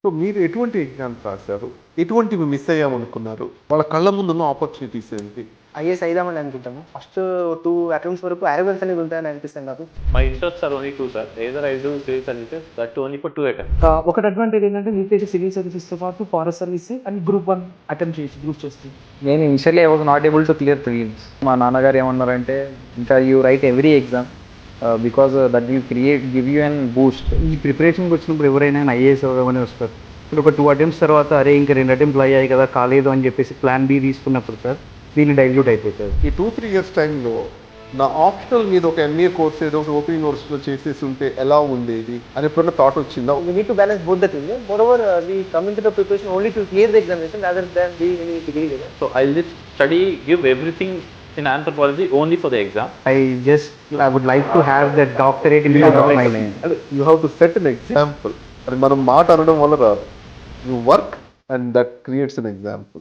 So మీరు ఎటువంటి exams రాశారు? ఎటువంటివి మిస్ అయ్యామనుకున్నారు? వాళ్ళ కళ్ళ ముందున్న ఆపర్చునిటీస్ ఏంటి? ఐఏఎస్ అయిదామని అనుకుంటాను. ఫస్ట్ 2 అటెంప్ట్స్ వరకు అరైవల్స్ అనేది ఉంటాయని అనిపిస్తుంది నాకు. My interests are only two, sir. Either I do civil services, that only for 2 attempts. ఒకటి అడ్వాంటేజ్ ఏంటంటే నీట్ సివిల్ సర్వీసెస్తో పాటు forest service and group 1 attempt group చేస్తుంది. నేను initially I was not able to clear prelims. మా నాన్నగారు ఏమన్నారంటే ఇంకా you right every exam because that you give you and Boost. ఈ ప్రిపరేషన్కి వచ్చినప్పుడు ఎవరైనా ఐఏఎస్ అవ్వమని వస్తారు. ఇప్పుడు ఒక 2 అటెంప్ట్స్ తర్వాత అరే ఇంకా 2 అటెంప్ట్లు అయ్యాయి కదా కాలేదు అని చెప్పేసి ప్లాన్ బి తీసుకున్నప్పుడు సార్ దీన్ని డైల్యూట్ అయిపోతుంది. ఈ 2-3 ఇయర్స్ టైంలో నా ఆప్షనల్ మీద ఒక ఎంఏ కోర్స్ ఏదో ఒక ఓపెనింగ్ కోర్స్లో చేసేసి ఉంటే ఎలా ఉండేది అని ఎప్పుడైనా థాట్ వచ్చిందా? We need to balance both the things. Moreover, we come into the preparation only to clear the examination rather than being any degree level. So I'll just give everything in anthropology only for the exam. I would like to have that doctorate in my name. You have to set an example. అది మనం మాట అనడం వల్ల రాదు. You work and that creates an example.